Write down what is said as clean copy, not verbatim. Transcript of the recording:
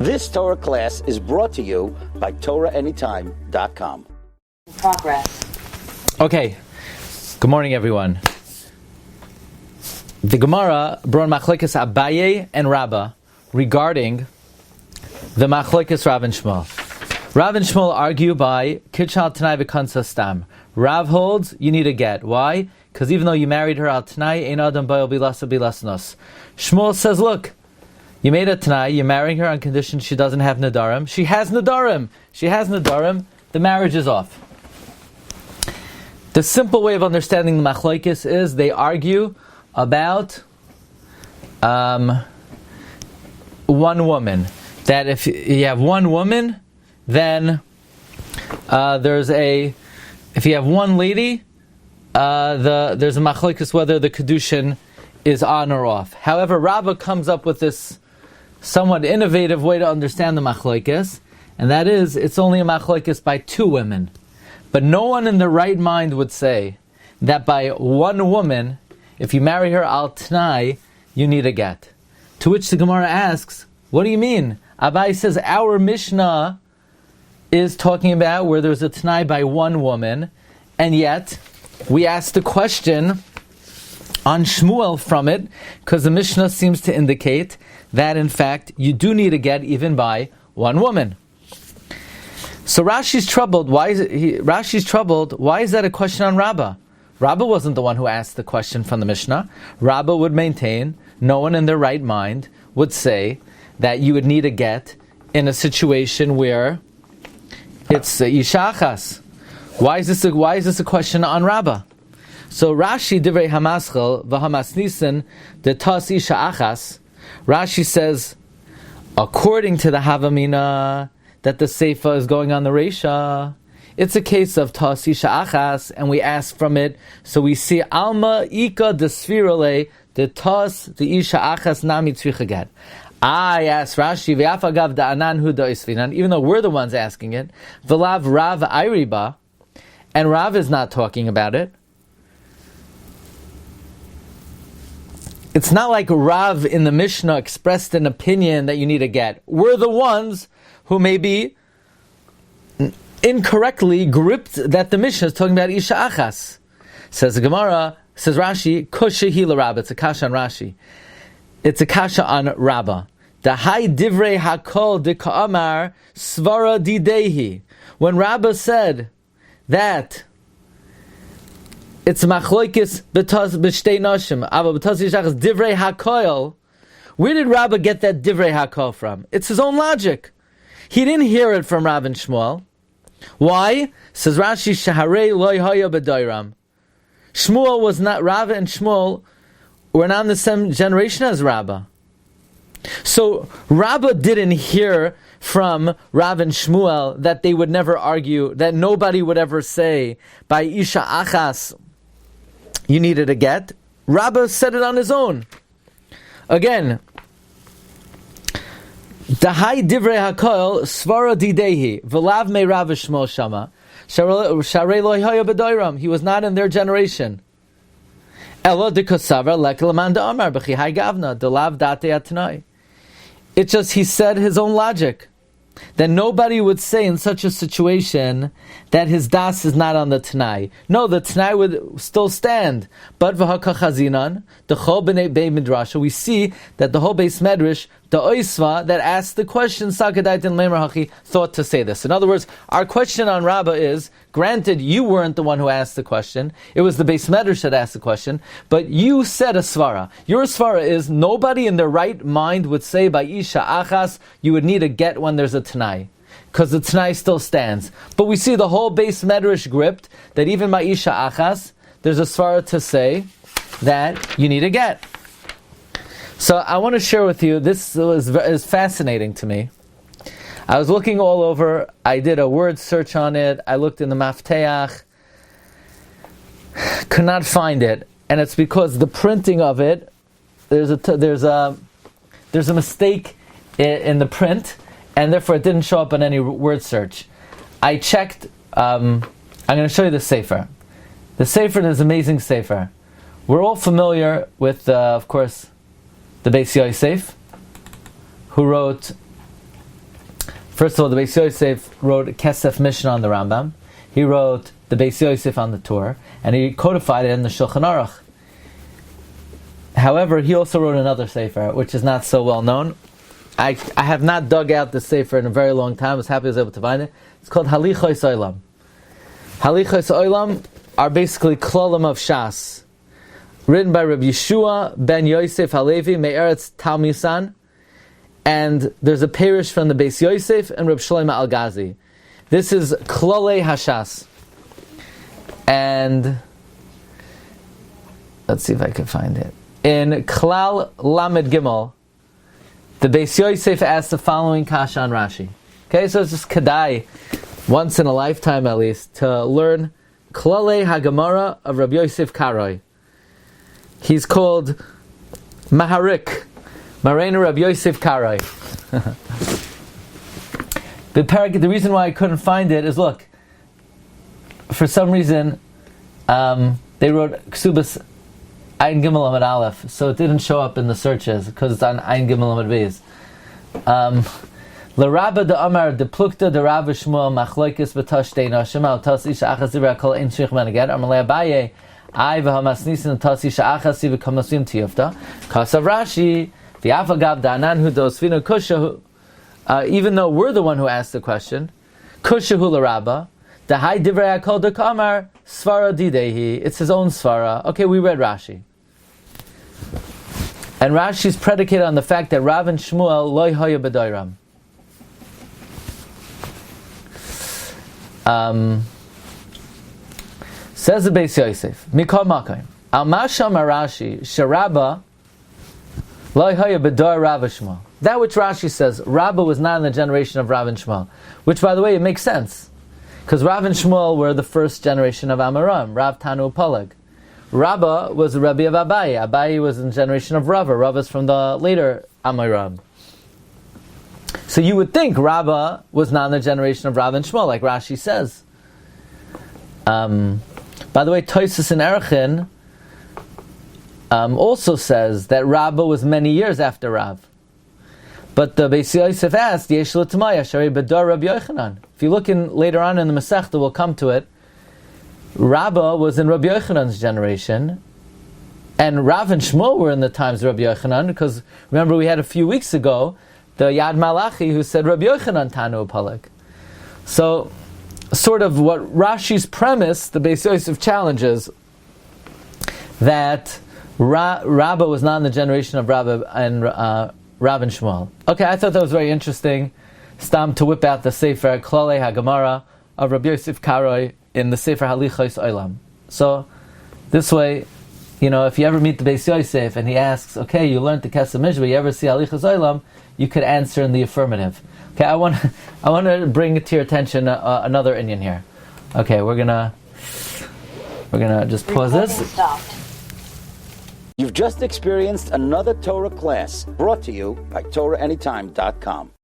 This Torah class is brought to you by TorahAnytime.com. Progress. Okay. Good morning, everyone. The Gemara brought Machlekes Abaye and Rabbah regarding the Machlekes Rav and Shmuel. Rav and Shmuel argue by Kitchal Tanai v'Kansa Stam. Rav holds you need a get. Why? Because even though you married her al Tanai, Ein Adam Bayil Bilasa Bilasnos. Shmuel says, look, you made a Tanai, you're marrying her on condition she doesn't have Nadarim. She has Nadarim. The marriage is off. The simple way of understanding the Machlokes is they argue about one woman. That if you have one woman, then if you have one lady, there's a Machlokes whether the Kedushin is on or off. However, Rabbah comes up with this somewhat innovative way to understand the Machlokes, and that is, it's only a Machlokes by two women. But no one in their right mind would say that by one woman, if you marry her al Tanai, you need a get. To which the Gemara asks, what do you mean? Abai says our Mishnah is talking about where there's a Tanai by one woman, and yet we asked the question on Shmuel from it, because the Mishnah seems to indicate that in fact you do need a get even by one woman. So Rashi's troubled. Why is that a question on Rabbah? Rabbah wasn't the one who asked the question from the Mishnah. Rabbah would maintain no one in their right mind would say that you would need a get in a situation where it's Isha Achas. Why is this a question on Rabbah? So Rashi divrei hamaschel v'hamasnisen de tas Isha Achas. Rashi says, according to the Havamina, that the Seifa is going on the Reisha, it's a case of tas Isha Achas, and we ask from it, so we see Alma Ika de Svirale de tas the Isha Achas nami tzricha get. I asked Rashi, V'afagav da'anan hu da'isvinan, even though we're the ones asking it, V'lav Rav Ayriba, and Rav is not talking about it. It's not like Rav in the Mishnah expressed an opinion that you need a get. We're the ones who maybe incorrectly gripped that the Mishnah is talking about Isha Achas. Says the Gemara, says Rashi, Koshe hila Rabbah. It's a kasha on Rashi. It's a kasha on Rabbah. The hai divrei hakol de ka'amar svara didehi. When Rabbah said that it's machlokes b'taz b'shtei nashim, ava b'taz yishachas divrei hakol, where did Rabbah get that divrei hakol from? It's his own logic. He didn't hear it from Rav and Shmuel. Why? Says Rashi, shaharei loy haya b'doiram. Shmuel was not, Rav and Shmuel were not in the same generation as Rabbah. So Rabbah didn't hear from Rav and Shmuel that they would never argue, that nobody would ever say by Isha Achas you needed a get. Rabbah said it on his own. Again, Dahai divrei hakol svara didehi v'lav me Rav Shmuel shama sharei lo haya b'doiram. He was not in their generation. Elo de kosavar lekelaman da amar b'chi hai gavna delav date atnai. It's just he said his own logic. Then nobody would say in such a situation that his das is not on the Tanai. No, the Tanai would still stand. But v'haka chazinan, the chol b'nei bei midrasha, we see that the whole base medrash, the oisva that asked the question, sakadait and lemer hachi, thought to say this. In other words, our question on Rabbah is, granted you weren't the one who asked the question, it was the base medrash that asked the question, but you said a svara. Your svara is, nobody in their right mind would say by Isha Achas, you would need a get when there's a Tanai. Because the Tanai still stands. But we see the whole base medrash gripped, that even by Isha Achas, there's a svara to say that you need a get. So I want to share with you, this is fascinating to me. I was looking all over, I did a word search on it, I looked in the Mafteach, could not find it, and it's because the printing of it, there's a mistake in the print, and therefore it didn't show up on any word search. I checked, I'm going to show you the Sefer. The Sefer is an amazing Sefer. We're all familiar with, of course, the Beis Yosef, who wrote First of all, the Beis Yosef wrote a Kesef Mishnah on the Rambam. He wrote the Beis Yosef on the Torah, and he codified it in the Shulchan Aruch. However, he also wrote another sefer, which is not so well known. I have not dug out the sefer in a very long time. I was happy I was able to find it. It's called Halichos Olam. Halichos Olam are basically klolim of Shas, written by Rabbi Yeshua ben Yosef Halevi Me'eretz Talmisan, and there's a parish from the Beis Yosef and Reb Shlomo Al-Gazi. This is Klolei Hashas. And let's see if I can find it. In Klal Lamed Gimel, the Beis Yosef asked the following kasha on Rashi. Okay, so it's just kedai, once in a lifetime at least, to learn Klolei HaGemara of Rabbi Yosef Karo. He's called Maharik, Marena Rabbi Yosef Karo. The reason why I couldn't find it is, look, for some reason, they wrote Kesuvos Ayin Gimel Amud Aleph, so it didn't show up in the searches because it's on Ayin Gimel Amud Beis. La Rabbah de Amar de Plukta de Rav Shmuel Machloikis B'Tashtei Nashim Al Tas Isha Achas Zivra Kol Ein Shich Ben Aged Amalei Abaye Ay V'Hamasnisin Tas Isha Achas Ziv Kamasim Tiyufta Kasav Rashi V'Afagav Danan Hu Dosvinu Kusha. Even though we're the one who asked the question, Kusha Hu La Rabbah the Hai Divrei Kol de Kamar Svara Didehi. It's his own svara. Okay, we read Rashi. And Rashi is predicated on the fact that Rav and Shmuel loy hoya b'doiram. Says the Beis Yosef, Mikol Makom, Al Masham Rashi, Sharabba loy hoya b'dor Rav and Shmuel. That which Rashi says, Rabbah was not in the generation of Rav and Shmuel. Which, by the way, it makes sense. Because Rav and Shmuel were the first generation of Amoram, Rav Tanu Peleg. Rabbah was the Rebbe of Abaye. Abaye was in the generation of Rabbah. Rabbah is from the later Amoram. So you would think Rabbah was not in the generation of Rav and Shmuel, like Rashi says. By the way, Tosfos in Erchin also says that Rabbah was many years after Rav. But the Beis Yosef asked, Yesh l'tamaya shari b'dor Rabbi Yochanan. If you look in later on in the Masechta, we'll come to it. Rabbah was in Rabbi Yochanan's generation, and Rav and Shmuel were in the times of Rabbi Yochanan, because remember we had a few weeks ago the Yad Malachi who said Rabbi Yochanan Tanu Peleg. So, sort of what Rashi's premise, the Beis Yosef challenges, that Rabbah was not in the generation of Rabbah and Rav and Shmuel. Okay, I thought that was very interesting. Stam to whip out the Sefer Klolei HaGemara of Rabbi Yosef Karo in the Sefer Halichos Olam. So, this way, if you ever meet the Beis Yosef and he asks, okay, you learned the Kesef Mishnah, you ever see Halichos Olam, you could answer in the affirmative. Okay, I want to bring to your attention another Iyun here. Okay, we're gonna just pause this. You've just experienced another Torah class brought to you by TorahAnytime.com.